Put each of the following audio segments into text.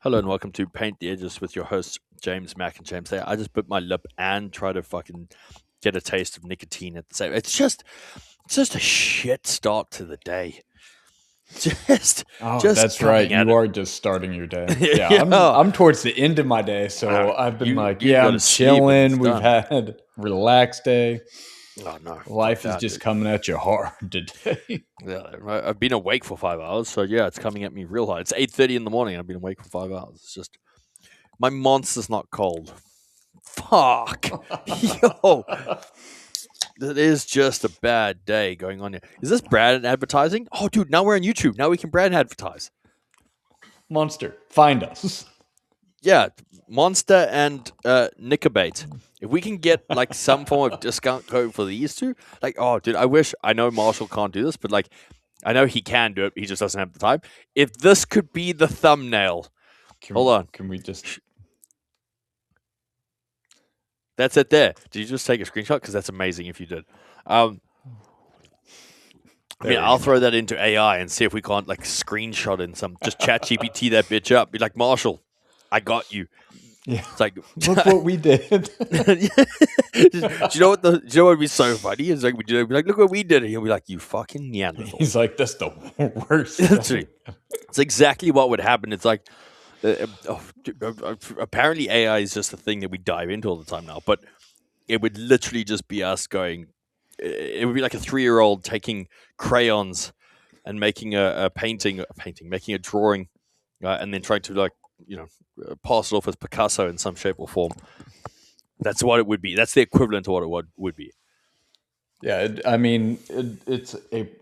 Hello and welcome to Paint the Edges with your hosts, James, Mac, and James. Thayer. I just bit my lip and try to fucking get a taste of nicotine at the same. It's just a shit start to the day. Just, Oh, just that's right. coming at You it. are just starting your day. Yeah, Yeah. I'm towards the end of my day, so I've been You go I'm to sleep and it's chilling. We've done. had relaxed day. Oh no, fuck Life is that, just dude. coming at you hard today. Yeah, I've been awake for 5 hours, so yeah, it's coming at me real hard. It's 8:30 in the morning. I've been awake for 5 hours. It's just my monster's not cold. Fuck, yo. That is just a bad day going on here. Is this brand advertising? Oh, dude, now we're on YouTube. Now we can brand advertise. Monster, find us. Yeah, Monster and Nickerbait. If we can get like some form of discount code for these two, like, oh, dude, I know Marshall can't do this, but like, I know he can do it. He just doesn't have the time. If this could be the thumbnail, hold on, Can we just? that's it. There. Did you just take a screenshot? Because that's amazing. If you did. I mean, I'll throw that into AI and see if we can't like screenshot in some just chat GPT that bitch up. Be like, Marshall, I got you. Yeah. It's like, Look what we did. do you know what would be so funny? It's like we do. Be like, look what we did. And he'll be like, you fucking Neanderthal. He's like, that's the worst. Literally, it's exactly what would happen. It's like, apparently AI is just a thing that we dive into all the time now. But it would literally just be us going. It would be like a 3-year-old taking crayons and making a painting, making a drawing, and then trying to like pass it off as Picasso in some shape or form. That's what it would be. That's the equivalent to what it would be. Yeah,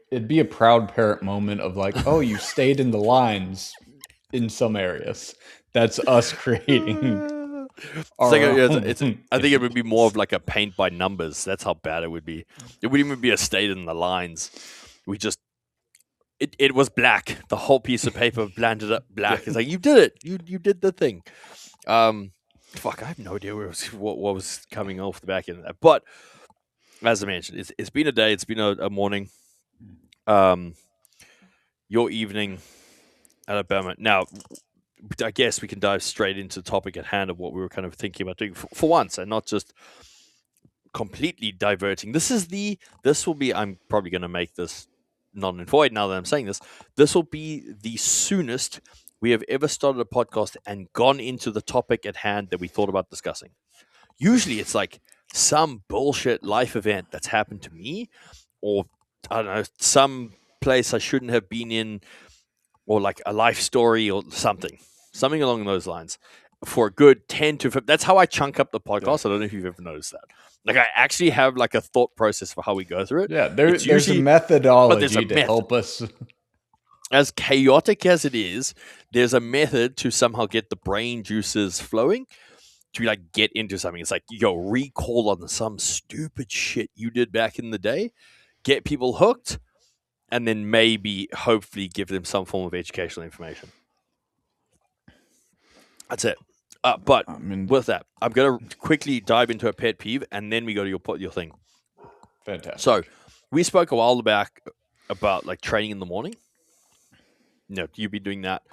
it'd be a proud parent moment of like, oh, you stayed in the lines in some areas. That's us creating. I think it would be more of like a paint by numbers. That's how bad it would be. It wouldn't even be a state in the lines. We just it was black. The whole piece of paper blended up black. It's like you did it. You did the thing. Fuck, I have no idea what was coming off the back end of that. But as I mentioned, it's been a day. It's been a morning. Your evening, Alabama. Now, I guess we can dive straight into the topic at hand of what we were kind of thinking about doing for once, and not just completely diverting. This will be. I'm probably going to make this null and void now that I'm saying this. This will be the soonest we have ever started a podcast and gone into the topic at hand that we thought about discussing. Usually, it's like some bullshit life event that's happened to me, or I don't know, some place I shouldn't have been in, or like a life story or something along those lines for a good 10 to 15. That's how I chunk up the podcast. Yeah. I don't know if you've ever noticed that. Like I actually have like a thought process for how we go through it. Yeah, there's a methodology to help us. As chaotic as it is, there's a method to somehow get the brain juices flowing to like get into something. It's like, recall on some stupid shit you did back in the day, get people hooked, and then maybe, hopefully, give them some form of educational information. That's it. But with that, I'm going to quickly dive into a pet peeve, and then we go to your thing. Fantastic. So, we spoke a while back about like training in the morning. You've been doing that.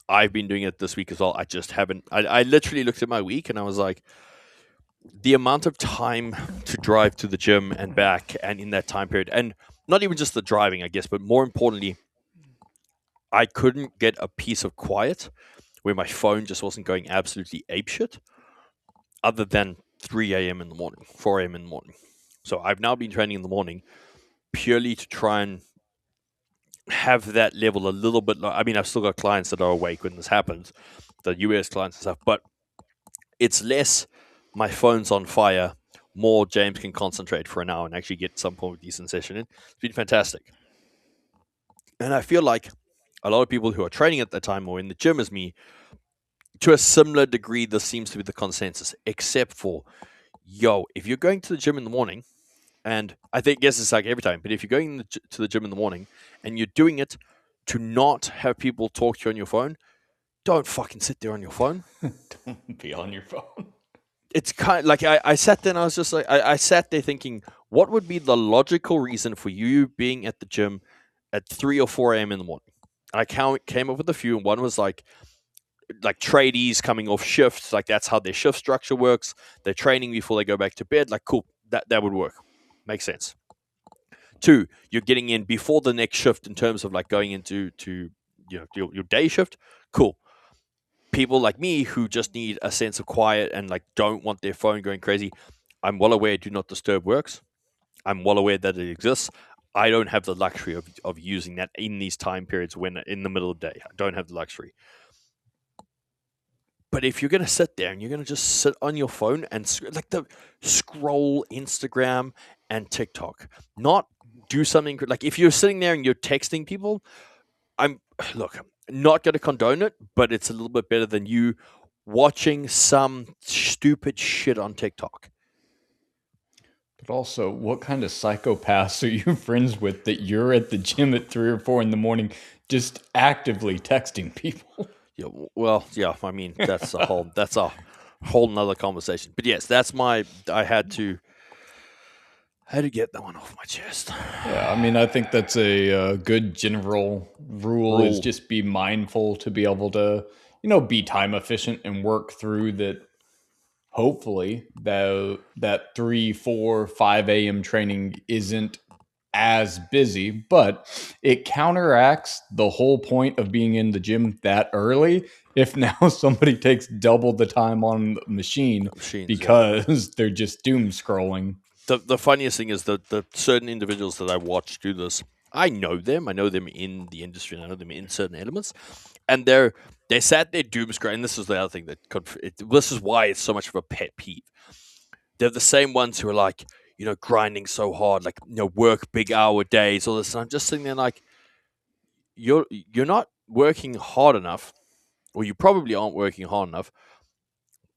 I've been doing it this week as well. I just haven't. I literally looked at my week, and I was like, the amount of time to drive to the gym and back, and in that time period, and not even just the driving, I guess, but more importantly, I couldn't get a piece of quiet where my phone just wasn't going absolutely apeshit other than 3 a.m. in the morning, 4 a.m. in the morning. So I've now been training in the morning purely to try and have that level a little bit. I mean, I've still got clients that are awake when this happens, the US clients and stuff, but it's less my phone's on fire, more James can concentrate for an hour and actually get some form of decent session in. It's been fantastic. And I feel like a lot of people who are training at that time or in the gym as me, to a similar degree, this seems to be the consensus, except for, if you're going to the gym in the morning, and I guess it's like every time, but if you're going to the gym in the morning and you're doing it to not have people talk to you on your phone, don't fucking sit there on your phone. Don't be on your phone. It's kind of like I sat there and I was just like, I sat there thinking, what would be the logical reason for you being at the gym at 3 or 4 a.m. in the morning? And I came up with a few, and one was like, like tradies coming off shifts, like that's how their shift structure works. They're training before they go back to bed. Like, cool, that would work. Makes sense. Two, you're getting in before the next shift in terms of like going into your day shift. Cool. People like me who just need a sense of quiet and like don't want their phone going crazy. I'm well aware do not disturb works. I'm well aware that it exists. I don't have the luxury of using that in these time periods when in the middle of the day. I don't have the luxury. But if you're going to sit there and you're going to just sit on your phone and scroll Instagram and TikTok, not do something like if you're sitting there and you're texting people, I'm not going to condone it, but it's a little bit better than you watching some stupid shit on TikTok. But also, what kind of psychopaths are you friends with that you're at the gym at 3 or 4 in the morning just actively texting people? Yeah, well, yeah. I mean, that's a whole nother conversation. But yes, I had to get that one off my chest. Yeah, I mean, I think that's a good general rule is just be mindful to be able to, be time efficient and work through that. Hopefully, that 3, 4, 5 a.m. training isn't as busy, but it counteracts the whole point of being in the gym that early. If now somebody takes double the time on the machine because they're just doom scrolling. The funniest thing is that the certain individuals that I watch do this, I know them. I know them in the industry, and I know them in certain elements, and they sat there doom scrolling. And this is the other thing that this is why it's so much of a pet peeve. They're the same ones who are like, grinding so hard, like, work big hour days, all this. And I'm just sitting there like, you're not working hard enough, or you probably aren't working hard enough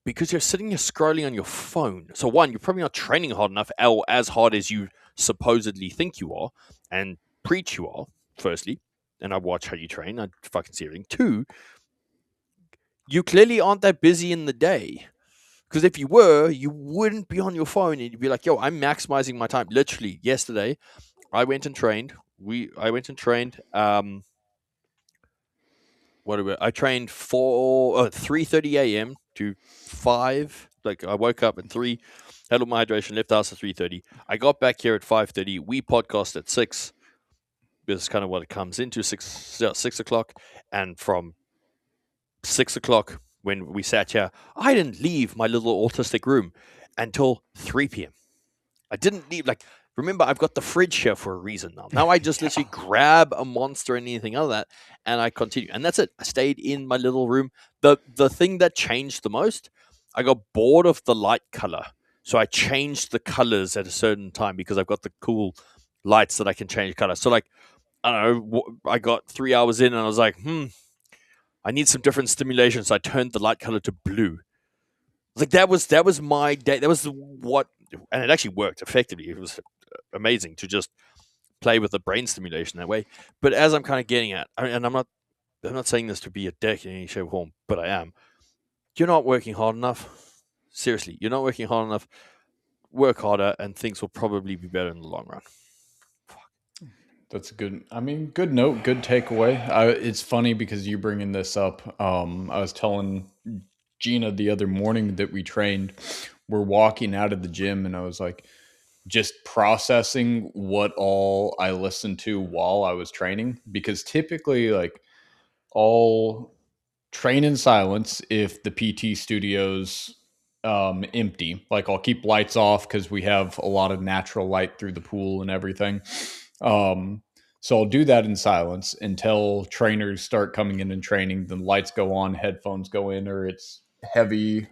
because you're sitting here scrolling on your phone. So one, you're probably not training hard enough, or as hard as you supposedly think you are, and preach you are. Firstly, and I watch how you train. I fucking see everything. Two, you clearly aren't that busy in the day. Because if you were, you wouldn't be on your phone and you'd be like, yo, I'm maximizing my time. Literally, yesterday, I went and trained. I went and trained. I trained 3:30 a.m. to 5. Like, I woke up at 3, had all my hydration, left the house at 3:30. I got back here at 5:30. We podcast at 6. This is kind of what it comes into, 6 o'clock. And from 6 o'clock, when we sat here, I didn't leave my little autistic room until 3 p.m. I didn't leave. Like, remember, I've got the fridge here for a reason now. Now I just literally grab a Monster and anything other than that, and I continue. And that's it. I stayed in my little room. The thing that changed the most, I got bored of the light color. So I changed the colors at a certain time because I've got the cool lights that I can change color. So, like, I don't know, I got 3 hours in and I was like, I need some different stimulation. So I turned the light color to blue. Like, that was my day. That was what, and it actually worked effectively. It was amazing to just play with the brain stimulation that way. But as I'm kind of getting at, and I'm not saying this to be a dick in any shape or form, but I am. You're not working hard enough. Seriously, you're not working hard enough. Work harder, and things will probably be better in the long run. That's good. I mean, good note, good takeaway. It's funny because you bringing this up. I was telling Gina the other morning that we trained. We're walking out of the gym, and I was like, just processing what all I listened to while I was training, because typically, like, I'll train in silence if the PT studio's empty. Like, I'll keep lights off because we have a lot of natural light through the pool and everything. So I'll do that in silence until trainers start coming in and training. Then lights go on, headphones go in, or it's heavy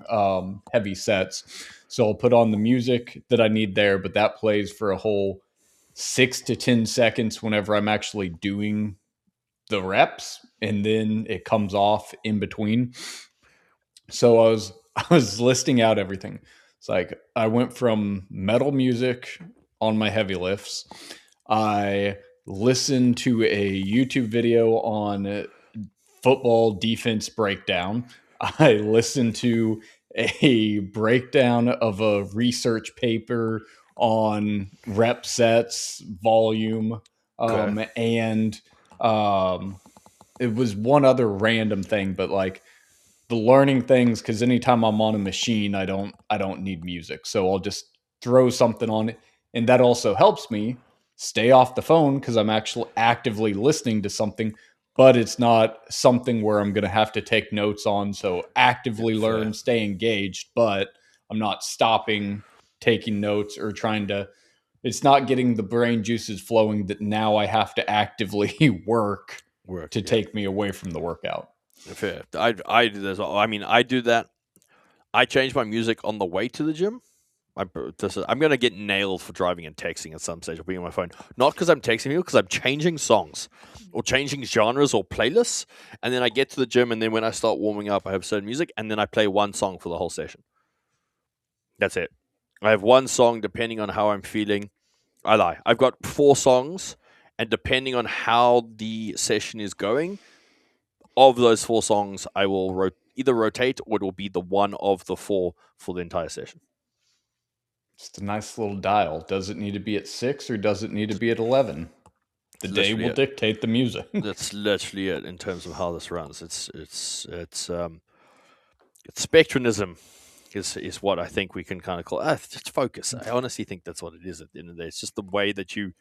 sets. So I'll put on the music that I need there, but that plays for a whole 6 to 10 seconds whenever I'm actually doing the reps, and then it comes off in between. So I was listing out everything. It's like I went from metal music on my heavy lifts. I listened to a YouTube video on football defense breakdown. I listened to a breakdown of a research paper on rep sets, volume, and it was one other random thing, but like the learning things, because anytime I'm on a machine, I don't need music. So I'll just throw something on it. And that also helps me stay off the phone because I'm actually actively listening to something, but it's not something where I'm gonna have to take notes on. So Yeah, actively fair. learn, stay engaged, but I'm not stopping taking notes or trying to it's not getting the brain juices flowing that now I have to actively work Work. to Yeah, take me away from the workout. fair. I do this. I mean, I do that. I change my music on the way to the gym. I'm gonna get nailed for driving and texting at some stage or being on my phone. Not because I'm texting people, because I'm changing songs or changing genres or playlists. And then I get to the gym, and then when I start warming up, I have certain music, and then I play one song for the whole session. That's it. I have one song depending on how I'm feeling. I lie. I've got four songs, and depending on how the session is going, of those four songs, I will either rotate or it will be the one of the four for the entire session. Just a nice little dial. Does it need to be at 6 or does it need to be at 11? The It's day literally will it. dictate the music. That's literally it in terms of how this runs. It's spectronism is what I think we can kind of call it's just focus. I honestly think that's what it is at the end of the day. It's just the way that you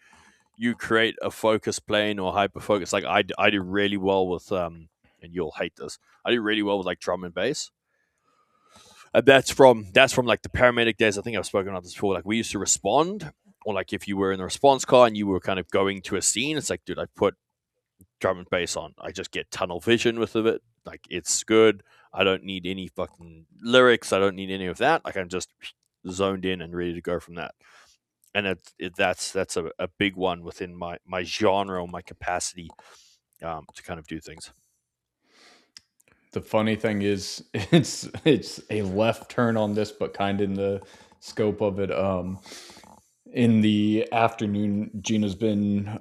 create a focus plane or hyper focus. Like I do really well with and you'll hate this. I do really well with like drum and bass. And that's from like the paramedic days. I think I've spoken about this before. Like we used to respond, or like if you were in a response car and you were kind of going to a scene, it's like, dude, I put drum and bass on. I just get tunnel vision with it. Like it's good. I don't need any fucking lyrics. I don't need any of that. Like I'm just zoned in and ready to go from that. And that's a big one within my genre or my capacity to kind of do things. The funny thing is, it's a left turn on this, but kind of in the scope of it. In the afternoon, Gina's been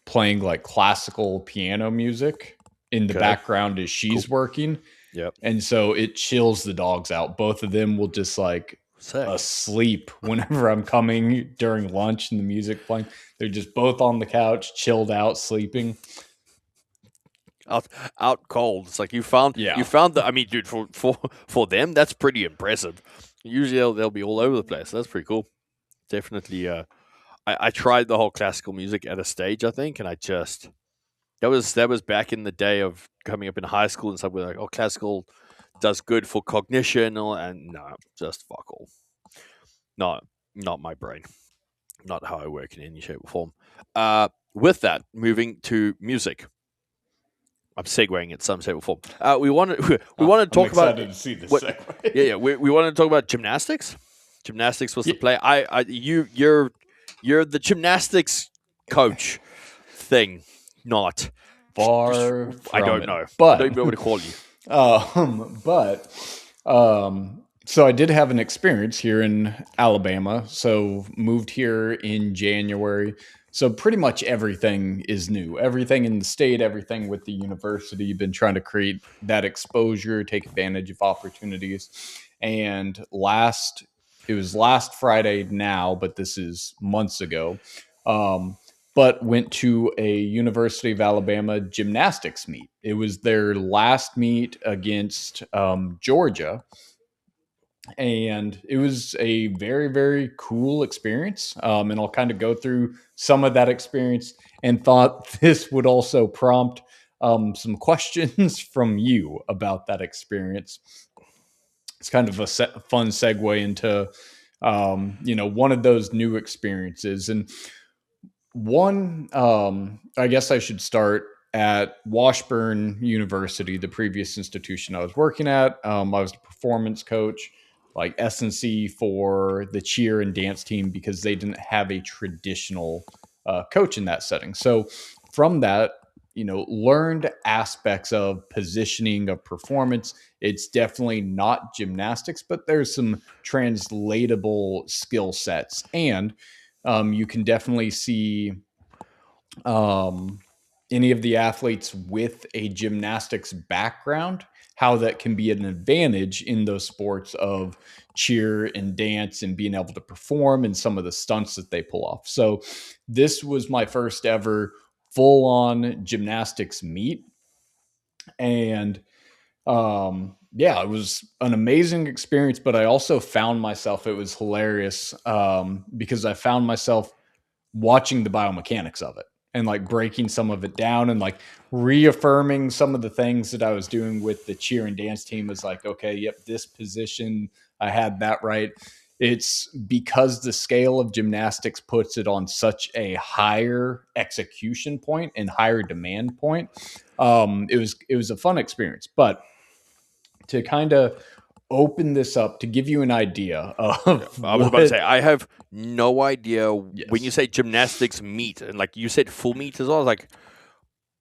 playing like classical piano music in the Okay, background as cool. she's working. Yep, And so it chills the dogs out. Both of them will just like sick. asleep whenever I'm coming during lunch and the music playing. They're just both on the couch, chilled out, sleeping. out out cold. It's like you Yeah. found that. I mean, dude, for them, that's pretty impressive. Usually they'll be all over the place. That's pretty cool. Definitely. I tried the whole classical music at a stage, I think, and I just that was back in the day of coming up in high school and stuff. We're like, oh, classical does good for cognition, and no, just fuck all. Not not my brain. Not how I work in any shape or form. With that, moving to music. I'm segueing in some shape or form. We want to we want to I'm talk about excited to see this what? Yeah, segue. yeah. We want to talk about gymnastics. Gymnastics was the Yeah, play. You're the gymnastics coach thing, not. far I from don't it. know. I don't But even know what to call you. but so I did have an experience here in Alabama. So moved here in January. So pretty much everything is new. Everything in the state, everything with the university. Been trying to create that exposure, take advantage of opportunities. And it was last Friday now, but this is months ago. Um, but went to a University of Alabama gymnastics meet. It was their last meet against Georgia, and it was a very, very cool experience. And I'll kind of go through some of that experience and thought this would also prompt some questions from you about that experience. It's kind of a fun segue into one of those new experiences. And one, I guess I should start at Washburn University, the previous institution I was working at. I was the performance coach, like S&C for the cheer and dance team because they didn't have a traditional coach in that setting. So from that, learned aspects of positioning of performance. It's definitely not gymnastics, but there's some translatable skill sets, and you can definitely see um, any of the athletes with a gymnastics background, how that can be an advantage in those sports of cheer and dance and being able to perform and some of the stunts that they pull off. So, this was my first ever full on gymnastics meet. And Yeah, it was an amazing experience, but I also found myself, it was hilarious, because I found myself watching the biomechanics of it and like breaking some of it down and like reaffirming some of the things that I was doing with the cheer and dance team. Was like, okay, yep, this position, I had that right. It's because the scale of gymnastics puts it on such a higher execution point and higher demand point. It was a fun experience, but to kind of open this up to give you an idea of I was about to what. say, I have no idea when you Yes. say gymnastics meet, and like you said full meet as well. I was like,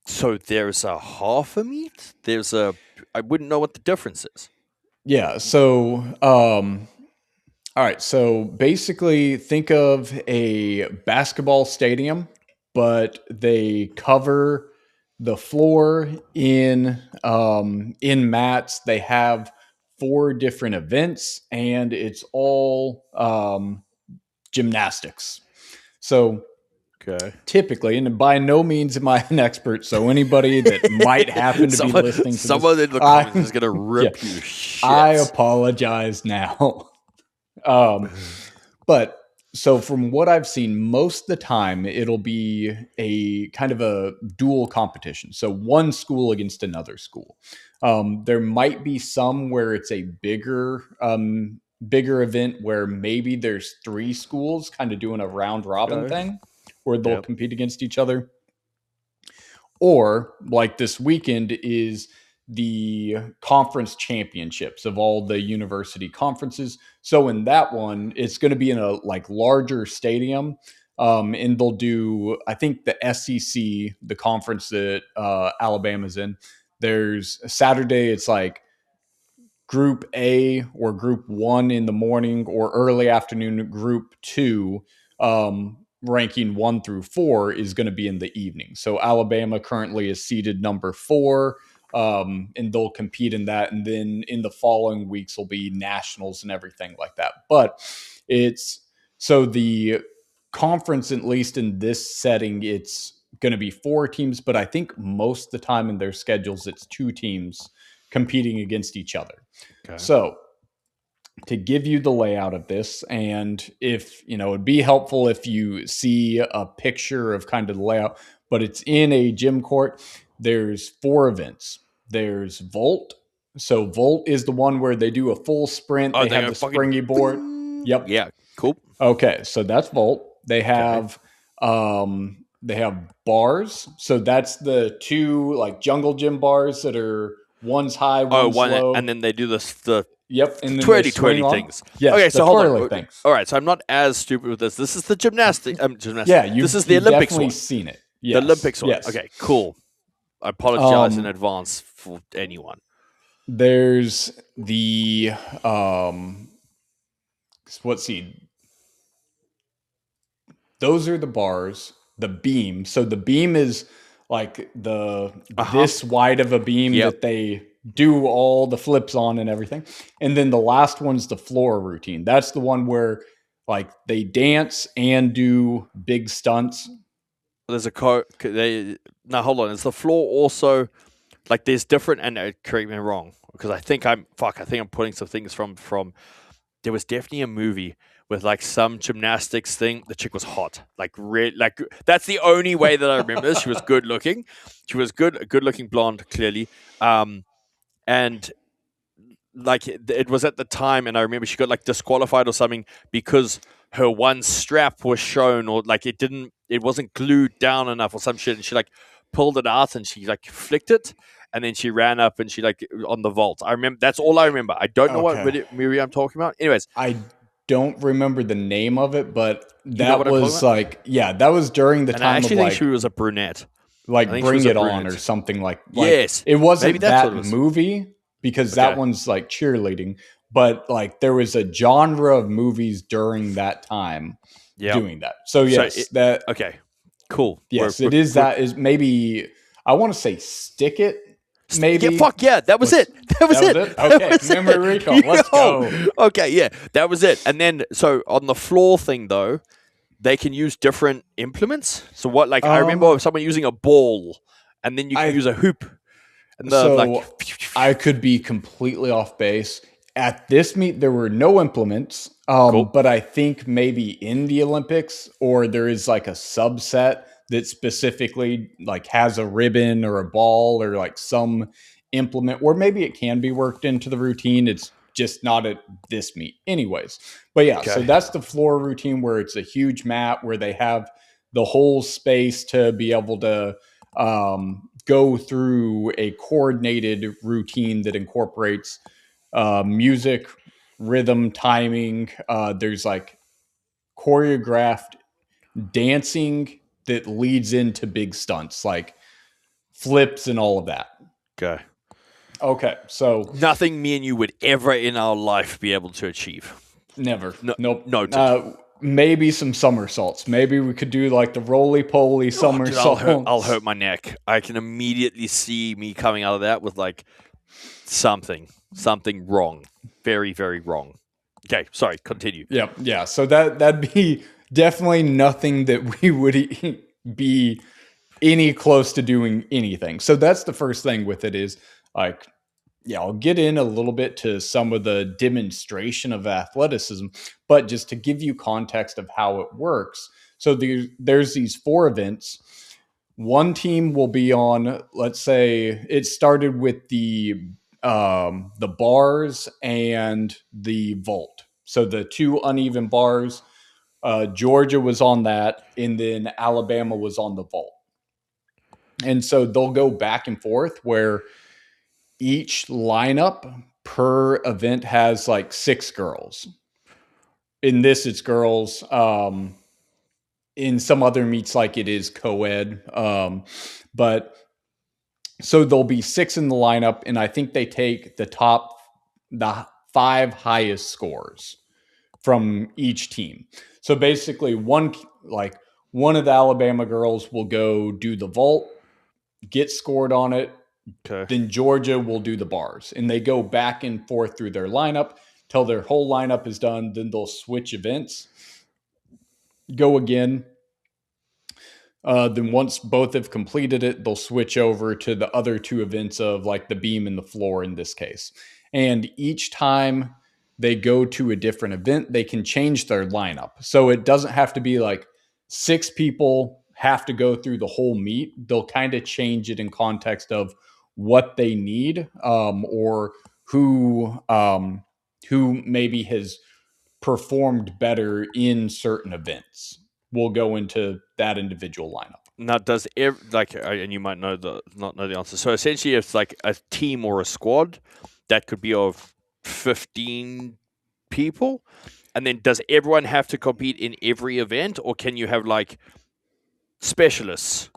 so there's a half a meet? I wouldn't know what the difference is. Yeah. So, all right. So basically, think of a basketball stadium, but they cover the floor in mats. They have four different events, and it's all gymnastics. So Okay. typically, and by no means am I an expert, so anybody that might happen to be someone, listening to this, someone in the comments is gonna yeah, rip you I shit. apologize now. But so from what I've seen, most of the time it'll be a kind of a dual competition. So one school against another school. There might be some where it's a bigger event where maybe there's three schools kind of doing a round robin Okay. thing where they'll Yep. compete against each other. Or like this weekend is the conference championships of all the university conferences. So in that one, it's going to be in a like larger stadium. And they'll do, I think the SEC, the conference that Alabama's in, there's Saturday, it's like group A or group one in the morning, or early afternoon group two, ranking 1 through 4 is going to be in the evening. So Alabama currently is seeded number 4, and they'll compete in that. And then in the following weeks will be nationals and everything like that. But it's so the conference, at least in this setting, it's going to be 4 teams, but I think most of the time in their schedules, it's 2 teams competing against each other. Okay. So, to give you the layout of this, and if it'd be helpful if you see a picture of kind of the layout, but it's in a gym court. There's 4 events. There's Volt. So, Volt is the one where they do a full sprint, Oh, they they're have gonna the fucking. springy board. Boom. Yep. Yeah. Cool. Okay, so that's Volt. Okay. They have bars. So that's the 2 like jungle gym bars that are one's high, Oh, one's one, and low. then they do the Yep, and then they twirly swing twirly on. things. Yes, Okay, the so hold on. twirly things. All right, so I'm not as stupid with this. This is the gymnastic. Gymnastic. Yeah, This you've is the you've Olympics definitely one. seen it. The Yes, Olympics one. yes. Okay, cool. I apologize in advance for anyone. There's the let's see. Those are the bars. The beam. So the beam is like this wide of a beam Yep. that they do all the flips on and everything. And then the last one's the floor routine. That's the one where like they dance and do big stunts. There's a now hold on. Is the floor also like there's different? And correct me wrong because I think I'm putting some things from. There was definitely a movie with like some gymnastics thing. The chick was hot, like that's the only way that I remember this. She was good looking. She was a good looking blonde, clearly. And like it was at the time, and I remember she got like disqualified or something because her one strap was shown, or like it wasn't glued down enough or some shit, and she like pulled it out and she like flicked it, and then she ran up and she like on the vault. I remember that's all I remember. I don't know what Okay. movie I'm talking about. Anyways, I don't remember the name of it, but you know that what I'm talking was about, like, yeah, that was during the and I time of actually think she was a brunette. I think she Bring was a It On or brunette. something like Yes, it maybe wasn't that's what that it was. movie because that Okay. one's like cheerleading, but like there was a genre of movies during that time Yeah. doing that. So yes, that okay. Cool. yes, it is. That is maybe I want to say Stick It. Maybe. Yeah, fuck yeah, that was it. That was it. Okay, memory recall. Let's go. Okay, yeah, that was it. And then, so on the floor thing though, they can use different implements. So what? Like I remember someone using a ball, and then you can use a hoop. And the like, So I could be completely off base. At this meet, there were no implements, cool. but I think maybe in the Olympics, or there is like a subset that specifically like has a ribbon or a ball or like some implement, or maybe it can be worked into the routine. It's just not at this meet, anyways. But yeah, so Okay. that's the floor routine where it's a huge mat where they have the whole space to be able to go through a coordinated routine that incorporates music, rhythm, timing. There's like choreographed dancing that leads into big stunts like flips and all of that. Okay. Okay, so Nothing me and you would ever in our life be able to achieve. never. No, Nope. noted. Maybe some somersaults. Maybe we could do like the roly poly Oh, dude, I'll somersaults. hurt my neck. I can immediately see me coming out of that with like something wrong, very, very wrong. Okay, sorry. Continue. Yep. Yeah. So that'd be definitely nothing that we would be any close to doing anything. So that's the first thing with it is like, yeah, I'll get in a little bit to some of the demonstration of athleticism, but just to give you context of how it works. So there's these 4 events. One team will be on, let's say it started with the bars and the vault. So the 2 uneven bars, Georgia was on that, and then Alabama was on the vault. And so they'll go back and forth where each lineup per event has like 6 girls. In this, it's girls. In some other meets, like it is co-ed. But so there'll be 6 in the lineup, and I think they take the 5 highest scores from each team. So basically, one of the Alabama girls will go do the vault, get scored on it. Okay. Then Georgia will do the bars, and they go back and forth through their lineup till their whole lineup is done. Then they'll switch events, go again. Then once both have completed it, they'll switch over to the other 2 events of like the beam and the floor in this case. And each time they go to a different event, they can change their lineup. So it doesn't have to be like 6 people have to go through the whole meet. They'll kind of change it in context of what they need, or who maybe has performed better in certain events. We'll go into that individual lineup. Now, does and you might not know the answer. So essentially, it's like a team or a squad that could be of 15 people, and then does everyone have to compete in every event, or can you have like specialists?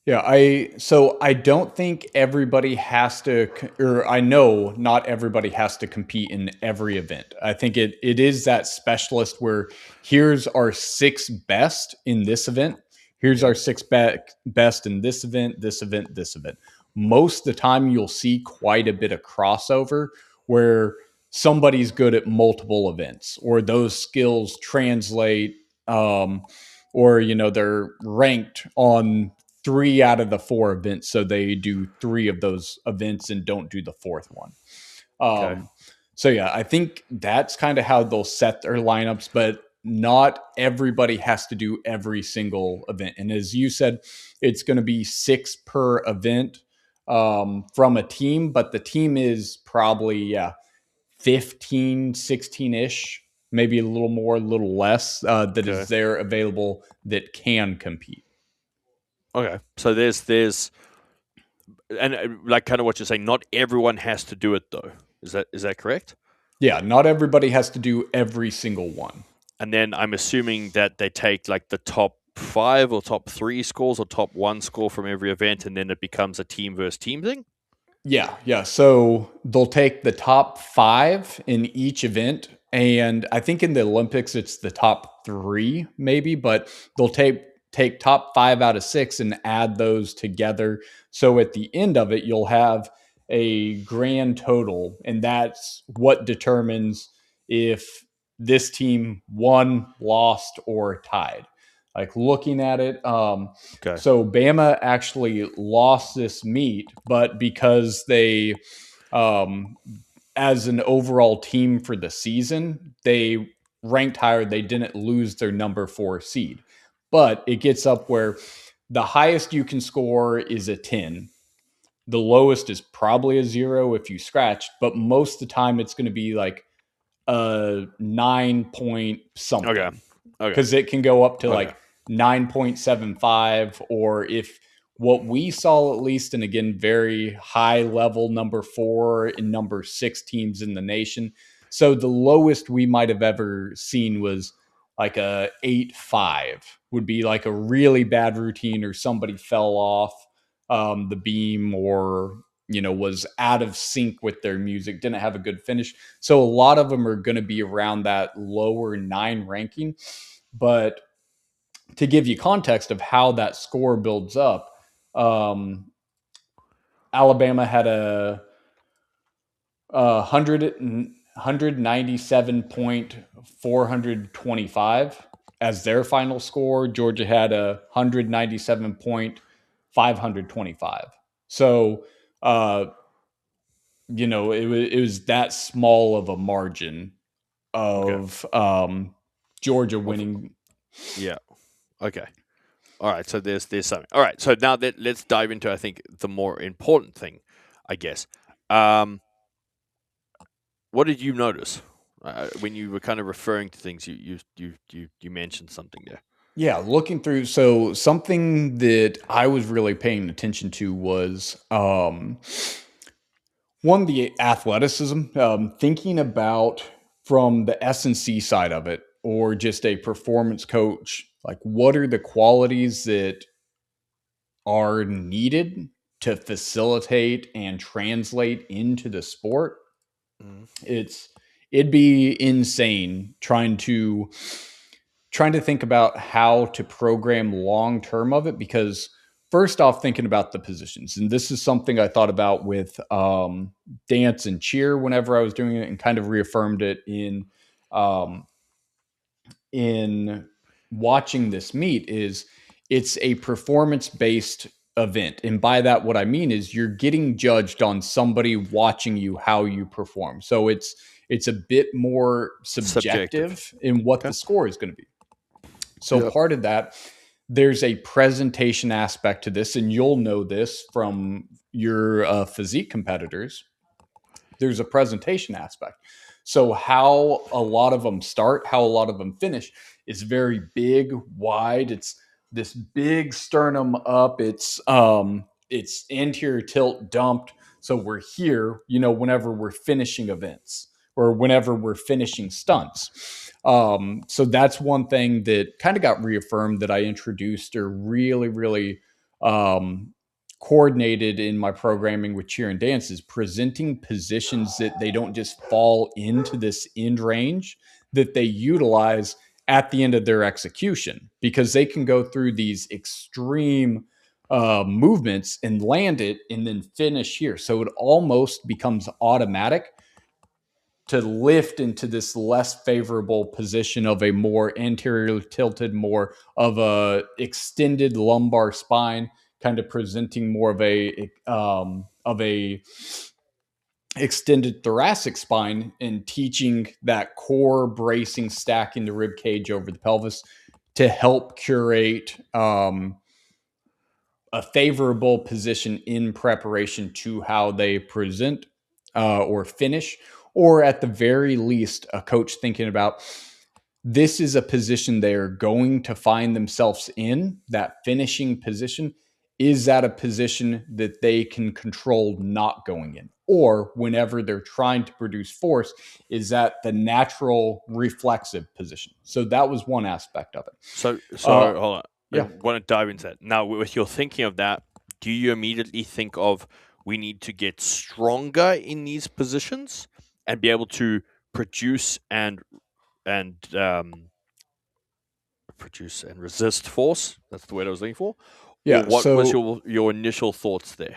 Yeah, I don't think everybody has to, or I know not everybody has to compete in every event. I think it is that specialist where here's our 6 best in this event, here's Yeah. our 6 best in this event, this event, this event. Most of the time, you'll see quite a bit of crossover where somebody's good at multiple events, or those skills translate, or they're ranked on 3 out of the 4 events. So they do 3 of those events and don't do the 4th one. Okay. So yeah, I think that's kind of how they'll set their lineups, but not everybody has to do every single event. And as you said, it's going to be 6 per event from a team, but the team is probably, 15, 16-ish, maybe a little more, a little less, that Okay. is there available that can compete. Okay. So there's and like kind of what you're saying. Not everyone has to do it though. Is that correct? Yeah, not everybody has to do every single one. And then I'm assuming that they take like the top 5 or top 3 scores or top 1 score from every event, and then it becomes a team versus team thing. Yeah, yeah. So they'll take the top 5 in each event. And I think in the Olympics, it's the top 3, maybe, but they'll take top 5 out of 6 and add those together. So at the end of it, you'll have a grand total. And that's what determines if this team won, lost, or tied. like looking at it. Okay. So Bama actually lost this meet, but because they, um, as an overall team for the season, they ranked higher. They didn't lose their number 4 seed, but it gets up where the highest you can score is a 10. The lowest is probably a 0 if you scratch, but most of the time it's going to be like a 9 point Okay. something, Okay. because it can go up to Okay. like 9.75, or if what we saw, at least, and again, very high level number 4 and number 6 teams in the nation. So the lowest we might have ever seen was like a 8.5, would be like a really bad routine, or somebody fell off the beam, or was out of sync with their music, didn't have a good finish. So a lot of them are going to be around that lower 9 ranking. But to give you context of how that score builds up, um, Alabama had a 197.425 as their final score. Georgia had a 197.525. So, it was that small of a margin Okay. of Georgia Of winning. yeah. Okay. All right. So there's something. All right. So now let's dive into, I think, the more important thing, I guess. Um, what did you notice when you were kind of referring to things? You mentioned something there. Yeah, looking through. So something that I was really paying attention to was one, the athleticism. Thinking about from the S&C side of it, or just a performance coach, like what are the qualities that are needed to facilitate and translate into the sport. Mhm. It'd be insane trying to think about how to program long term of it, because first off, thinking about the positions, and this is something I thought about with dance and cheer whenever I was doing it, and kind of reaffirmed it um, in watching this meet, is it's a performance based event. And by that, what I mean is you're getting judged on somebody watching you, how you perform. So it's a bit more Subjective. subjective in what Okay. the score is going to be. So Yep. part of that, there's a presentation aspect to this, and you'll know this from your physique competitors. There's a presentation aspect. So how a lot of them start, how a lot of them finish is very big, wide. It's this big sternum up. It's anterior tilt dumped. So we're here, whenever we're finishing events, or whenever we're finishing stunts. So that's one thing that kind of got reaffirmed, that I introduced, or really, really um, coordinated in my programming with cheer and dance, is presenting positions that they don't just fall into this end range, that they utilize at the end of their execution, because they can go through these extreme movements and land it and then finish here. So it almost becomes automatic to lift into this less favorable position of a more anterior tilted, more of a extended lumbar spine, kind of presenting more of a extended thoracic spine, and teaching that core bracing, stacking the rib cage over the pelvis to help curate a favorable position in preparation to how they present or finish, or at the very least, a coach thinking about, this is a position they're going to find themselves in, that finishing position. Is that a position that they can control not going in? Or whenever they're trying to produce force, is that the natural reflexive position? So that was one aspect of it. So hold on. I Yeah. want to dive into that. Now, with your thinking of that, do you immediately think of, we need to get stronger in these positions and be able to produce and produce and resist force? That's the word I was looking for. Or Yeah. what was So your initial thoughts there?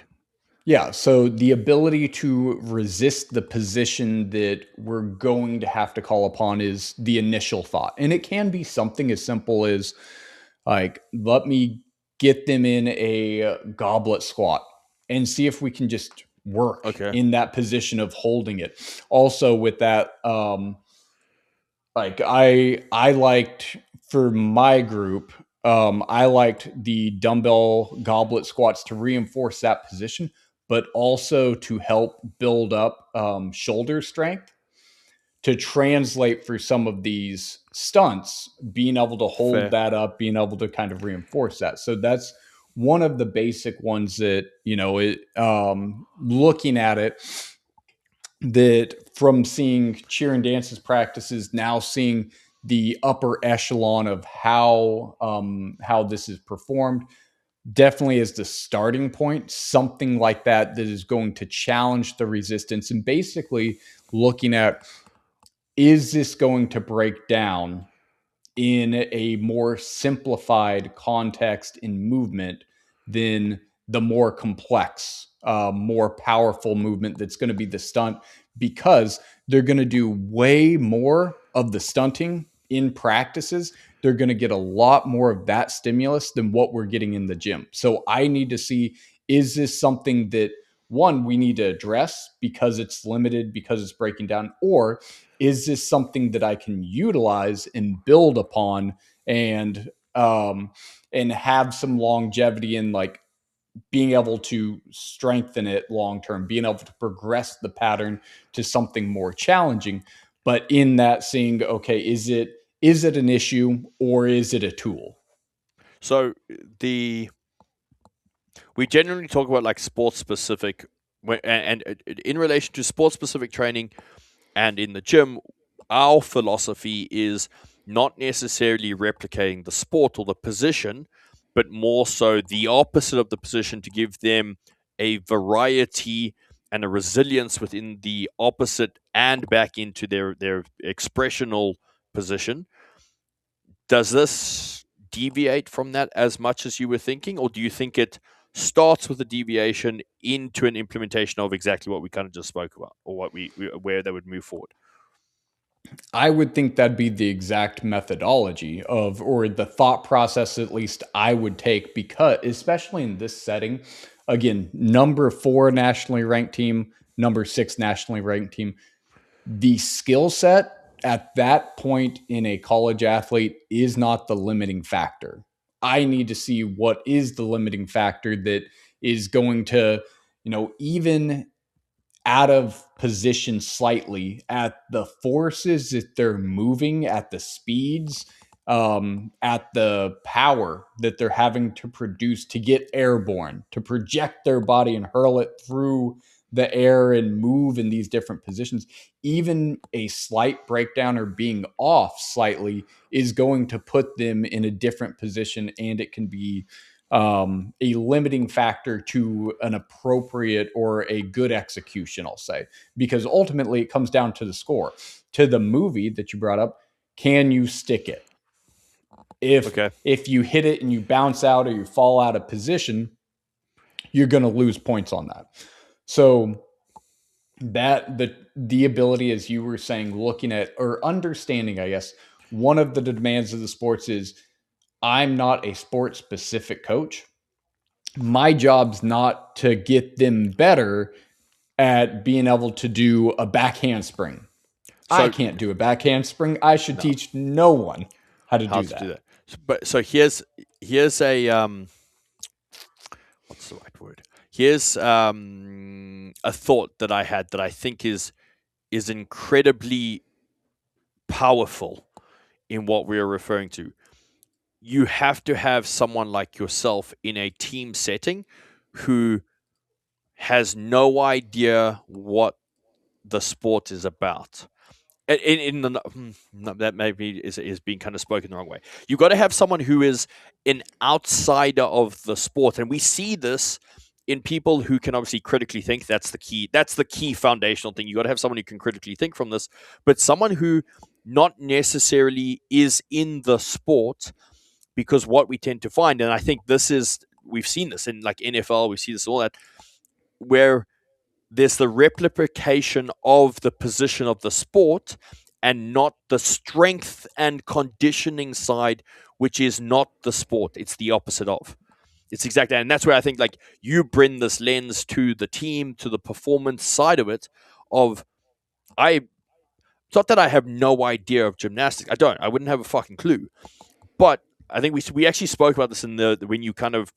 Yeah, so the ability to resist the position that we're going to have to call upon is the initial thought. And it can be something as simple as Like, let me get them in a goblet squat and see if we can just work Okay. in that position of holding it. Also, with that, like I liked for my group, I liked the dumbbell goblet squats to reinforce that position, but also to help build up shoulder strength to translate for some of these stunts, being able to hold Fair. that up, being able to kind of reinforce that. So that's one of the basic ones that, looking at it, that from seeing cheer and dances practices, now seeing the upper echelon of how this is performed, definitely is the starting point. Something like that is going to challenge the resistance, and basically looking at, is this going to break down in a more simplified context in movement than the more complex, more powerful movement that's going to be the stunt, because they're going to do way more of the stunting in practices. They're going to get a lot more of that stimulus than what we're getting in the gym. So I need to see, is this something that, one, we need to address because it's limited, because it's breaking down, or is this something that I can utilize and build upon, and and have some longevity in, like, being able to strengthen it long term, being able to progress the pattern to something more challenging. But in that, seeing, okay, is it an issue or is it a tool? So the we generally talk about like sports specific, and in relation to sports specific training and in the gym, our philosophy is not necessarily replicating the sport or the position, but more so the opposite of the position, to give them a variety and a resilience within the opposite and back into their expressional position. Does this deviate from that as much as you were thinking, or do you think it starts with a deviation into an implementation of exactly what we kind of just spoke about, or what where they would move forward? I would think that'd be the exact methodology of, or the thought process, at least I would take, because especially in this setting, again, number 4 nationally ranked team, number 6 nationally ranked team, the skill set at that point in a college athlete is not the limiting factor. I need to see what is the limiting factor that is going to, even out of position slightly at the forces that they're moving, at the speeds, at the power that they're having to produce to get airborne, to project their body and hurl it through the air and move in these different positions. Even a slight breakdown or being off slightly is going to put them in a different position, and it can be a limiting factor to an appropriate or a good execution, I'll say, because ultimately it comes down to the score. To the movie that you brought up, can you stick it? If Okay. if you hit it and you bounce out or you fall out of position, you're going to lose points on that. So that the ability, as you were saying, looking at or understanding, I guess, one of the demands of the sports is, I'm not a sports specific coach. My job's not to get them better at being able to do a back handspring. I So can't do a back handspring. I should no, teach no one how to how do to do that. that? But here's a what's the right word? Here's a thought that I had that I think is incredibly powerful in what we are referring to. You have to have someone like yourself in a team setting who has no idea what the sport is about. In the no, that maybe is being kind of spoken the wrong way. You've got to have someone who is an outsider of the sport, and we see this in people who can obviously critically think. That's the key. That's the key foundational thing. You got to have someone who can critically think from this, but someone who not necessarily is in the sport, because what we tend to find, and I think this is, we've seen this in like NFL, we see this all that, where there's the replication of the position of the sport and not the strength and conditioning side, which is not the sport. It's the opposite of. It's exactly, and that's where I think like you bring this lens to the team, to the performance side of it. Of I, it's not that I have no idea of gymnastics. I don't. I wouldn't have a fucking clue. But I think we actually spoke about this in the when you kind of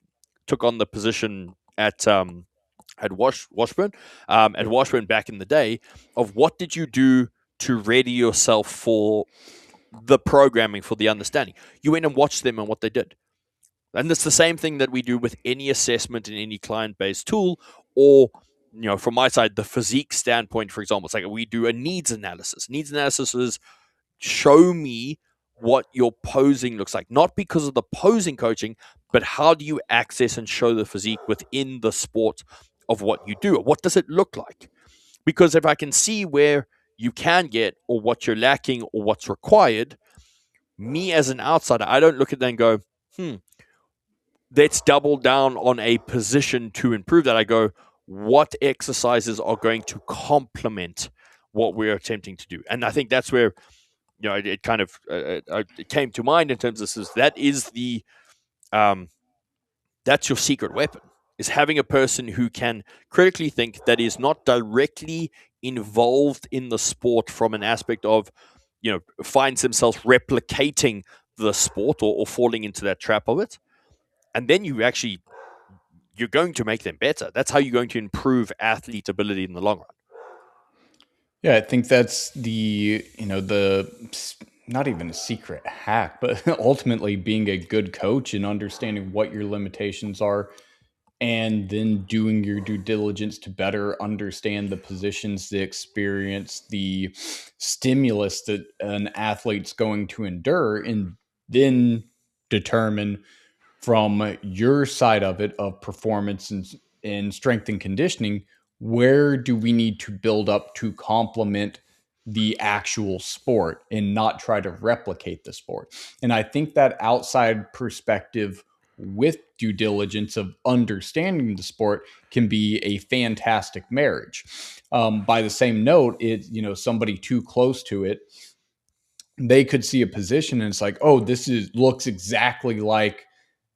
took on the position at Washburn at Washburn back in the day of what did you do to ready yourself for the programming, for the understanding. You went and watched them and what they did. And it's the same thing that we do with any assessment in any client-based tool, or from my side, the physique standpoint, for example, it's like we do a needs analysis. Needs analysis is show me what your posing looks like, not because of the posing coaching, but how do you access and show the physique within the sport of what you do? What does it look like? Because if I can see where you can get, or what you're lacking, or what's required, me as an outsider, I don't look at that and go, let's double down on a position to improve that. I go, what exercises are going to complement what we're attempting to do? And I think that's where it kind of it came to mind in terms of this. That is the that's your secret weapon, is having a person who can critically think, that is not directly involved in the sport from an aspect of finds themselves replicating the sport, or falling into that trap of it. And then you're going to make them better. That's how you're going to improve athlete ability in the long run. Yeah, I think that's the not even a secret hack, but ultimately being a good coach and understanding what your limitations are, and then doing your due diligence to better understand the positions, the experience, the stimulus that an athlete's going to endure, and then determine from your side of it, of performance and strength and conditioning, where do we need to build up to complement the actual sport and not try to replicate the sport. And I think that outside perspective with due diligence of understanding the sport can be a fantastic marriage. By the same note, somebody too close to it, they could see a position and it's like, oh, this looks exactly like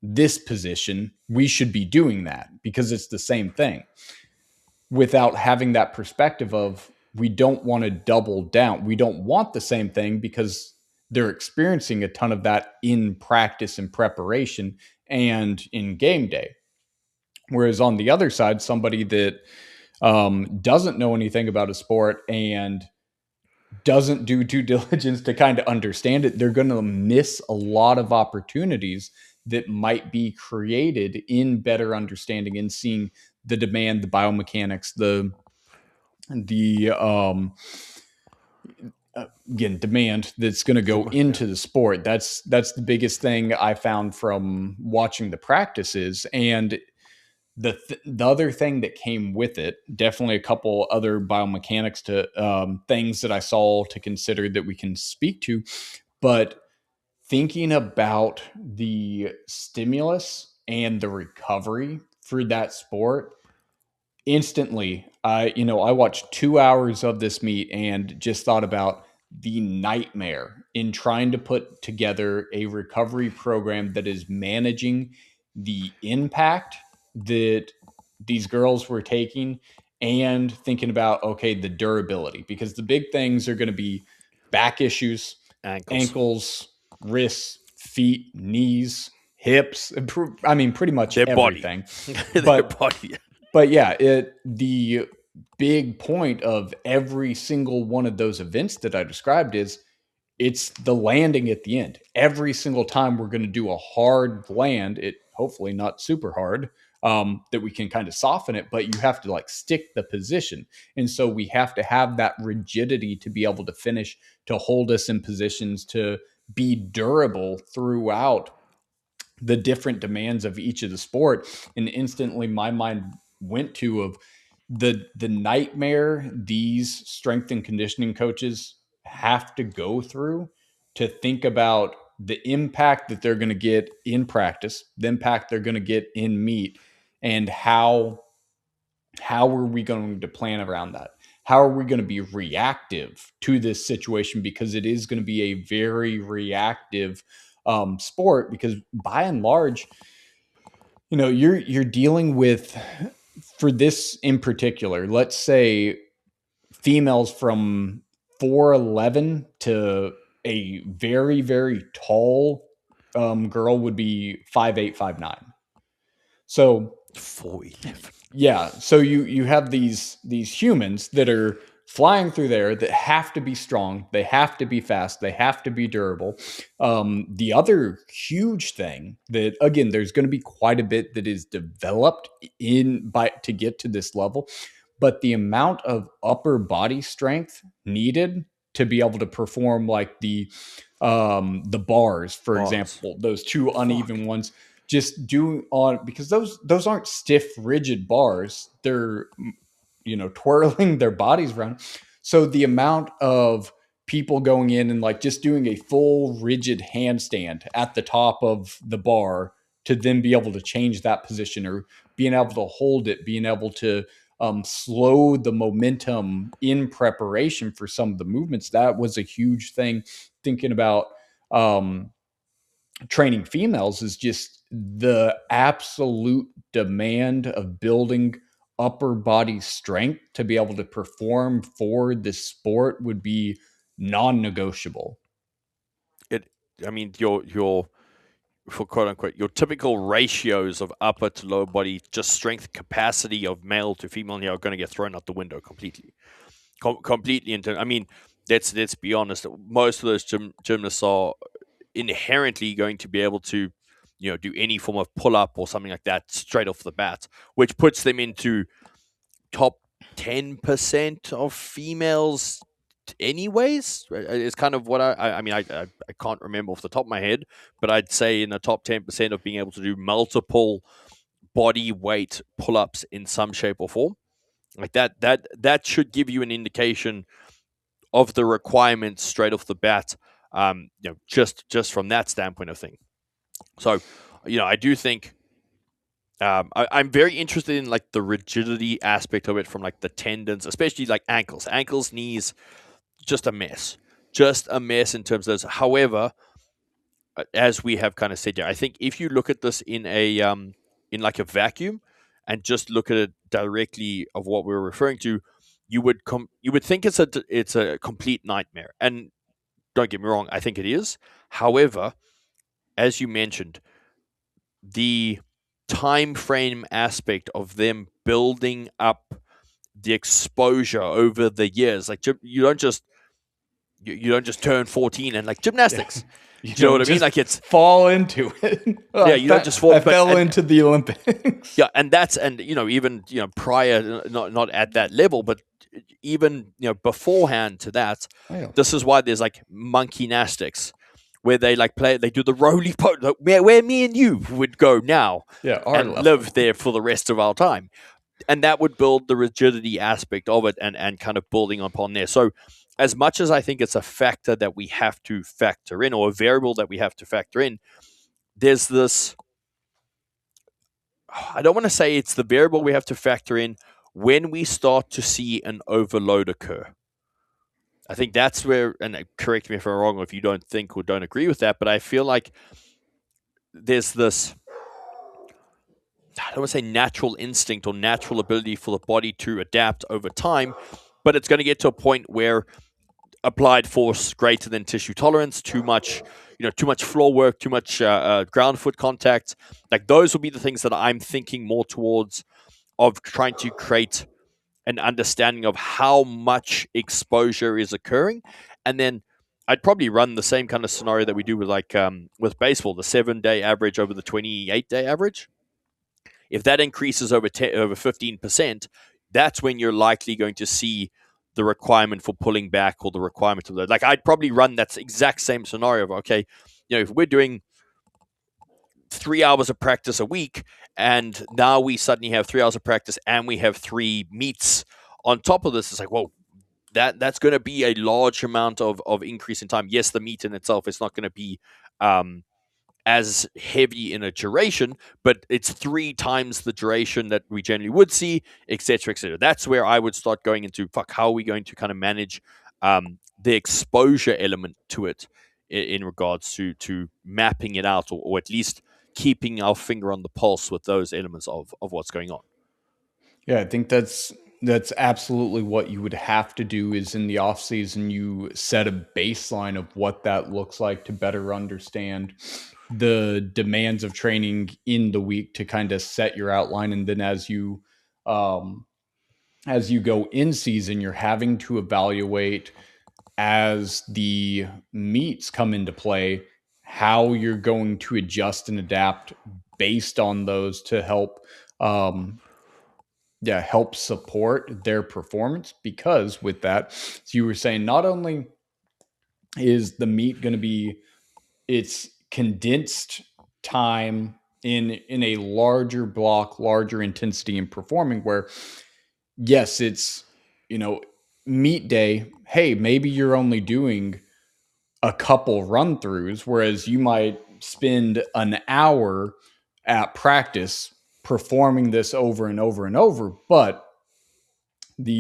this position. We should be doing that because it's the same thing, without having that perspective of, we don't want to double down. We don't want the same thing because they're experiencing a ton of that in practice and preparation and in game day. Whereas on the other side, somebody that doesn't know anything about a sport and doesn't do due diligence to kind of understand it, they're going to miss a lot of opportunities that might be created in better understanding and seeing the demand, the biomechanics, the again, demand that's going to go into the sport. That's the biggest thing I found from watching the practices. And the other thing that came with it, definitely a couple other biomechanics to things that I saw to consider that we can speak to, but thinking about the stimulus and the recovery for that sport, instantly, I watched 2 hours of this meet and just thought about the nightmare in trying to put together a recovery program that is managing the impact that these girls were taking, and thinking about, okay, the durability, because the big things are going to be back issues, Ankles, ankles, wrists, feet, knees, hips. I mean, pretty much their body, everything. their But body. yeah, the big point of every single one of those events that I described is, it's the landing at the end. Every single time we're going to do a hard land, it hopefully not super hard, that we can kind of soften it, but you have to like stick the position. And so we have to have that rigidity to be able to finish, to hold us in positions, to be durable throughout the different demands of each of the sport. And instantly my mind went to of the nightmare these strength and conditioning coaches have to go through to think about the impact that they're going to get in practice, the impact they're going to get in meet, and how are we going to plan around that? How are we going to be reactive to this situation? Because it is going to be a very reactive sport, because by and large, you're dealing with, for this in particular, let's say females from 4'11" to a very, very tall girl would be 5'8", 5'9". So 411. yeah, so you have these humans that are flying through there that have to be strong, they have to be fast, they have to be durable. The other huge thing that, again, there's going to be quite a bit that is developed in by to get to this level, but the amount of upper body strength needed to be able to perform like the bars, for Bars. example, those two Fuck. uneven ones, just do on, because those aren't stiff rigid bars, they're twirling their bodies around. So the amount of people going in and like just doing a full rigid handstand at the top of the bar to then be able to change that position, or being able to hold it, being able to slow the momentum in preparation for some of the movements, that was a huge thing. Thinking about um, training females, is just the absolute demand of building upper body strength to be able to perform for this sport would be non-negotiable. It. I mean, your for quote unquote your typical ratios of upper to lower body just strength capacity of male to female here are going to get thrown out the window completely. Completely into. I mean, let's be honest. Most of those gymnasts are inherently going to be able to, do any form of pull up or something like that straight off the bat, which puts them into top 10% of females anyways. It's kind of what I can't remember off the top of my head, but I'd say in the top 10% of being able to do multiple body weight pull-ups in some shape or form. Like that should give you an indication of the requirements straight off the bat. Just from that standpoint of thing. So, I do think I'm very interested in like the rigidity aspect of it, from like the tendons, especially like ankles, knees, just a mess, in terms of those. However, as we have kind of said here, I think if you look at this in like a vacuum and just look at it directly of what we're referring to, you would think it's a complete nightmare. And don't get me wrong, I think it is. However, as you mentioned, the time frame aspect of them building up the exposure over the years, like you don't just turn 14 and like Yeah. gymnastics. You Do you know don't what I mean? just Like it's fall into it. yeah, you don't just fall, I but fell into the Olympics. yeah, and that's and even prior, not at that level, but even beforehand to that, Oh, yeah. this is why there's like monkey gymnastics, where they like they do the roly po, like, where me and you would go now Yeah, our and level. live there for the rest of our time, and that would build the rigidity aspect of it, and kind of building upon there. So as much as I think it's a factor that we have to factor in, or a variable that we have to factor in, there's this, I don't want to say it's the variable we have to factor in when we start to see an overload occur. I think that's where, and correct me if I'm wrong, or if you don't think or don't agree with that, but I feel like there's this, I don't want to say natural instinct or natural ability for the body to adapt over time, but it's going to get to a point where applied force greater than tissue tolerance, too much floor work, too much ground foot contact, like those will be the things that I'm thinking more towards, of trying to create an understanding of how much exposure is occurring. And then I'd probably run the same kind of scenario that we do with with baseball, the 7-day average over the 28-day average. If that increases over 15%, that's when you're likely going to see the requirement for pulling back, or the requirement of the, like I'd probably run that exact same scenario of, okay, if we're doing 3 hours of practice a week, and now we suddenly have 3 hours of practice and we have 3 meets on top of this, it's like, well, that's going to be a large amount of increase in time. Yes, the meet in itself is not going to be as heavy in a duration, but it's 3 times the duration that we generally would see, etc., etc. That's where I would start going into, how are we going to kind of manage the exposure element to it in regards to mapping it out, or at least keeping our finger on the pulse with those elements of what's going on. Yeah, I think that's absolutely what you would have to do is in the off season you set a baseline of what that looks like to better understand the demands of training in the week to kind of set your outline. And then um as you go in season, you're having to evaluate as the meets come into play how you're going to adjust and adapt based on those to um, help support their performance. Because with that, as you were saying, not only is the meet going to be it's condensed time in a larger block, larger intensity in performing, where yes, it's, you know, meet day, hey, maybe you're only doing a couple run throughs, whereas you might spend an hour at practice performing this over and over and over. But the,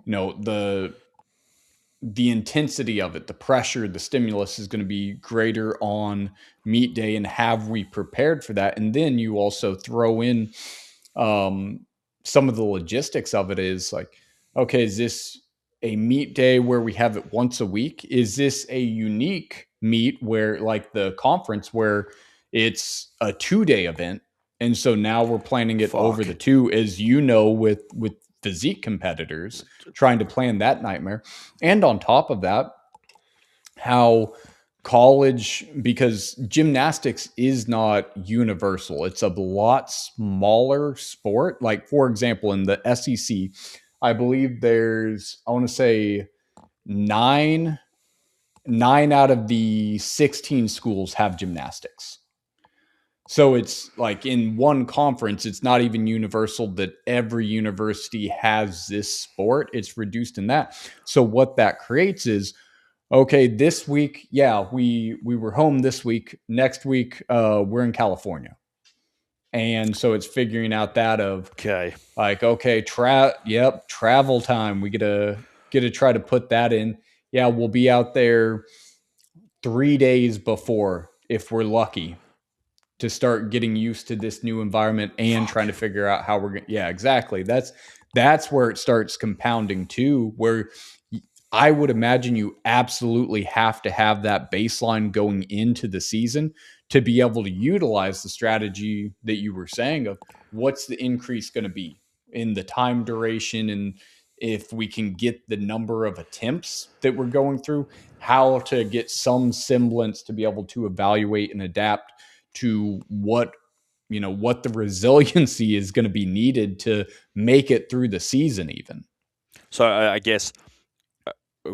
you know, the intensity of it, the pressure, the stimulus is going to be greater on meet day. And have we prepared for that? And then you also throw in um, some of the logistics of it is like, okay, is this a meet day where we have it once a week? Is this a unique meet where, like the conference, where it's a 2-day event? And so now we're planning it over Fuck. the two, as you know, with physique competitors, trying to plan that nightmare. And on top of that, how college, because gymnastics is not universal, it's a lot smaller sport. Like, for example, in the SEC, I believe there's, I want to say, nine out of the 16 schools have gymnastics. So it's like in one conference, it's not even universal that every university has this sport. It's reduced in that. So what that creates is, okay, this week, yeah, we were home this week. Next week, we're in California. And so it's figuring out that of Okay. like, okay, travel time. We get to try to put that in. Yeah, we'll be out there 3 days before if we're lucky, to start getting used to this new environment and trying Fuck. to figure out how we're going. Yeah, exactly. That's where it starts compounding too, where I would imagine you absolutely have to have that baseline going into the season to be able to utilize the strategy that you were saying of what's the increase going to be in the time duration, and if we can get the number of attempts that we're going through, how to get some semblance to be able to evaluate and adapt to what the resiliency is going to be needed to make it through the season even. So I guess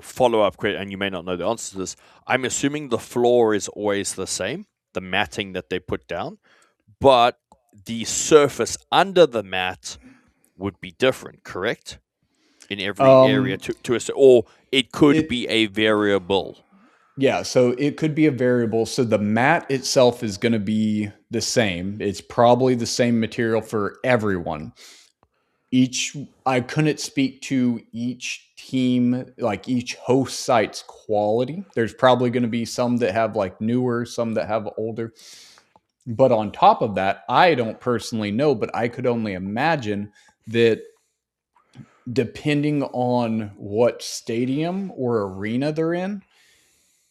follow up question, and you may not know the answer to this. I'm assuming the floor is always the same, the matting that they put down, but the surface under the mat would be different, correct? In every area Um, to or it could it be a variable. Yeah, so it could be a variable. So the mat itself is going to be the same. It's probably the same material for everyone. Each I couldn't speak to each team, like each host site's quality. There's probably going to be some that have like newer, some that have older. But on top of that, I don't personally know, but I could only imagine that depending on what stadium or arena they're in,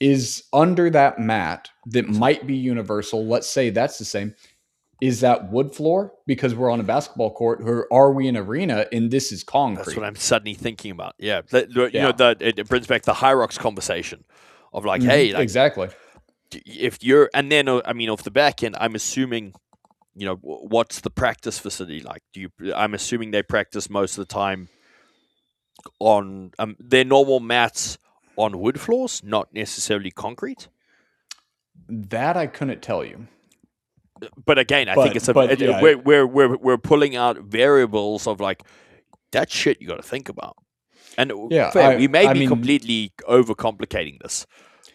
is under that mat that might be universal. Let's say that's the same. Is that wood floor because we're on a basketball court, or are we in an arena and this is That's what concrete? I'm suddenly thinking about. Yeah, Yeah. that it brings back the high rocks conversation of like, hey, like Exactly. if you're, and then I mean, off the back end, I'm assuming, what's the practice facility like? I'm assuming they practice most of the time on their normal mats on wood floors, not necessarily concrete. That I couldn't tell you. But again, I think But yeah, we're pulling out variables of like that shit you got to think about. And yeah, fair, we may I be mean completely overcomplicating this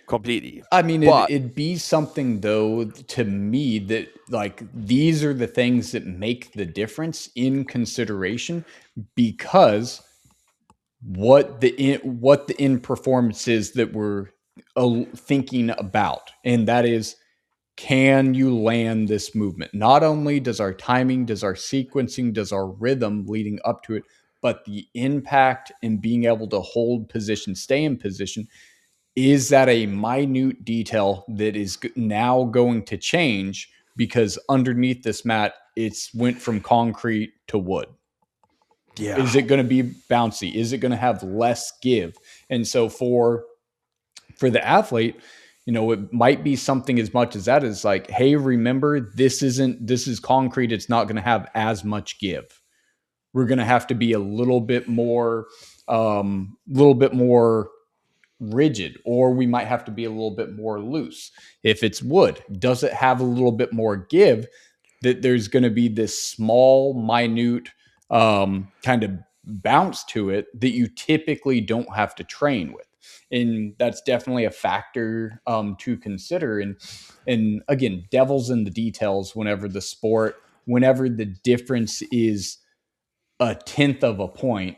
completely, I mean, but it'd be something though to me that like these are the things that make the difference in consideration, because what the in performance is that we're thinking about, and that is, can you land this movement? Not only does our timing, does our sequencing, does our rhythm leading up to it, but the impact and being able to hold position, stay in position, is that a minute detail that is now going to change because underneath this mat, it's went from concrete to wood? Yeah. Is it going to be bouncy? Is it going to have less give? And so for the athlete, it might be something as much as that is like, hey, remember, this is concrete. It's not going to have as much give. We're going to have to be a little bit more rigid, or we might have to be a little bit more loose. If it's wood, does it have a little bit more give, that there's going to be this small, minute kind of bounce to it that you typically don't have to train with. And that's definitely a factor to consider. And again, devil's in the details whenever the difference is a tenth of a point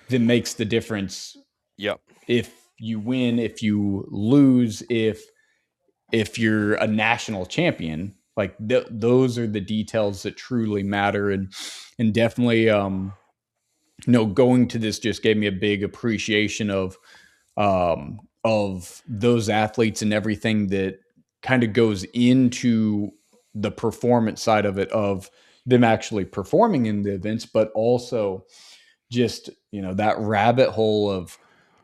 that makes the difference. Yep. If you win, if you lose, if you're a national champion, like those are the details that truly matter. And definitely going to this just gave me a big appreciation of those athletes and everything that kind of goes into the performance side of it, of them actually performing in the events, but also just that rabbit hole of,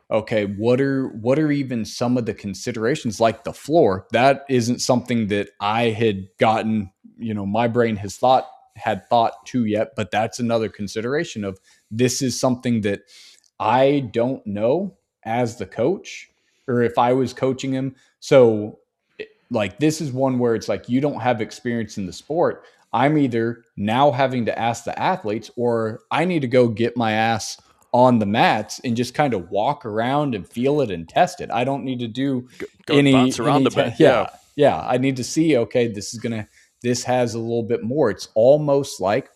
okay, what are even some of the considerations, like the floor? That isn't something that I had gotten, my brain had thought to yet, but that's another consideration of, this is something that I don't know as the coach, or if I was coaching him. So like, this is one where it's like, you don't have experience in the sport. I'm either now having to ask the athletes, or I need to go get my ass on the mats and just kind of walk around and feel it and test it. I don't need to do Go and bounce around a bit. Yeah. yeah. I need to see, okay, this has a little bit more. It's almost like,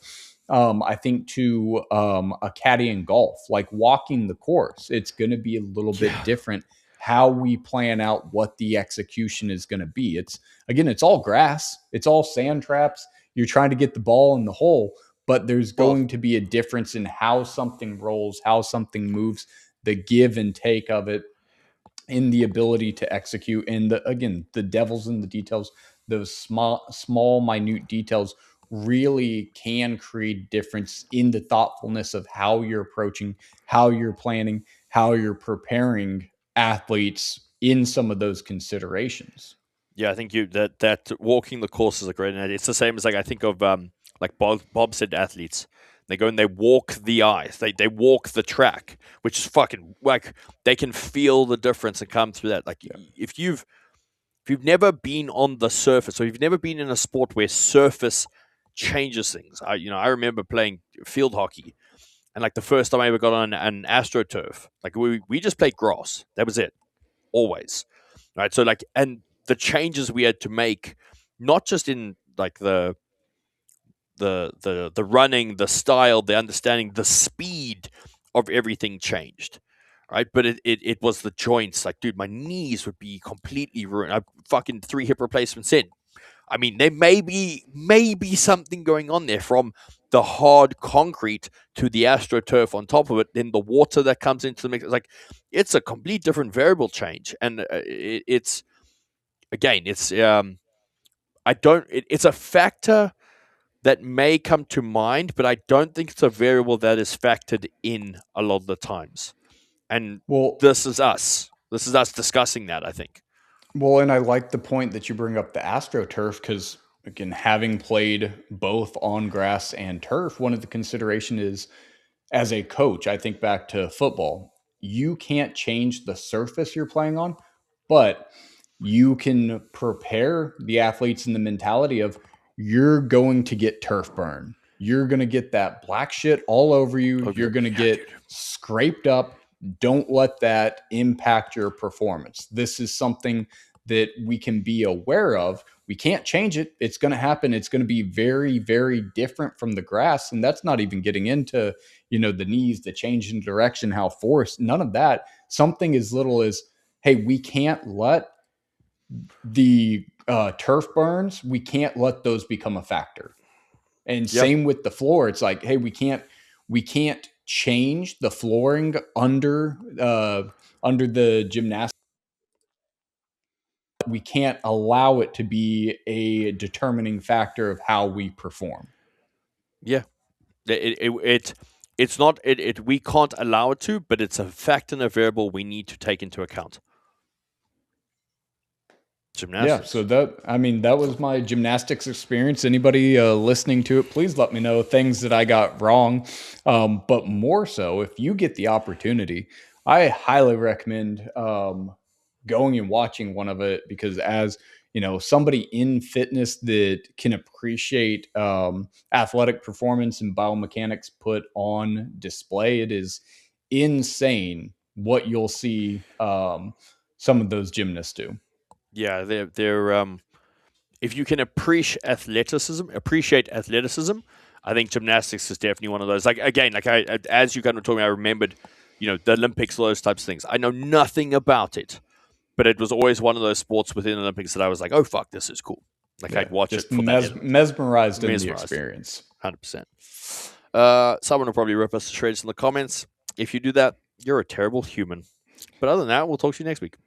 I think to a caddy in golf, like walking the course, it's going to be a little bit different how we plan out what the execution is going to be. It's all grass, it's all sand traps. You're trying to get the ball in the hole, but there's Well, going to be a difference in how something rolls, how something moves, the give and take of it, in the ability to execute. And the devil's in the details. Those small minute details really can create difference in the thoughtfulness of how you're approaching, how you're planning, how you're preparing athletes in some of those considerations. yeah, I think that walking the course is a great idea. It's the same as, like, I think of like Bob said, athletes. They go and they walk the ice. They walk the track, which is fucking, like, they can feel the difference and come through that. Like, if you've never been on the surface, or you've never been in a sport where surface changes things. I remember playing field hockey, and like the first time I ever got on an AstroTurf, like we just played grass. That was it, always. Right. So, like, and the changes we had to make, not just in like the running, the style, the understanding, the speed of everything changed. Right. But it was the joints. Like, dude, my knees would be completely ruined. I fucking 3 hip replacements in. I mean, there may be something going on there, from the hard concrete to the AstroTurf on top of it, then the water that comes into the mix. It's a complete different variable change, and it's, again, I don't. It's a factor that may come to mind, but I don't think it's a variable that is factored in a lot of the times. And Well, this is us. This is us discussing that, I think. and I like the point that you bring up the AstroTurf, because again, having played both on grass and turf, one of the consideration is, as a coach, I think back to football. You can't change the surface you're playing on, but you can prepare the athletes in the mentality of, you're going to get turf burn. You're going to get that black shit all over you. Oh, You're going to yeah, get dude. scraped up. Don't let that impact your performance. This is something that we can be aware of. We can't change it. It's going to happen. It's going to be very, very different from the grass. And that's not even getting into, the knees, the change in direction, how forced, none of that. Something as little as hey, we can't let the turf burns, we can't let those become a factor. And Yeah. same with the floor. It's like, hey, we can't change the flooring under the gymnastics. We can't allow it to be a determining factor of how we perform. Yeah. It's not we can't allow it to, but it's a fact and a variable we need to take into account. Yeah, so Gymnastics. that was my gymnastics experience. Anybody listening to it, please let me know things that I got wrong. But more so, if you get the opportunity, I highly recommend going and watching one of it, because as somebody in fitness that can appreciate athletic performance and biomechanics put on display, it is insane what you'll see some of those gymnasts do. Yeah, they're if you can appreciate athleticism, I think gymnastics is definitely one of those. Like again, like I as you kind of told me, I remembered, the Olympics, all those types of things. I know nothing about it, but it was always one of those sports within the Olympics that I was like, oh fuck, this is cool. Like Yeah, I'd watch it just for that element. mesmerized in the Mesmerized, experience. 100%. Someone will probably rip us to shreds in the comments. If you do that, you're a terrible human. But other than that, we'll talk to you next week.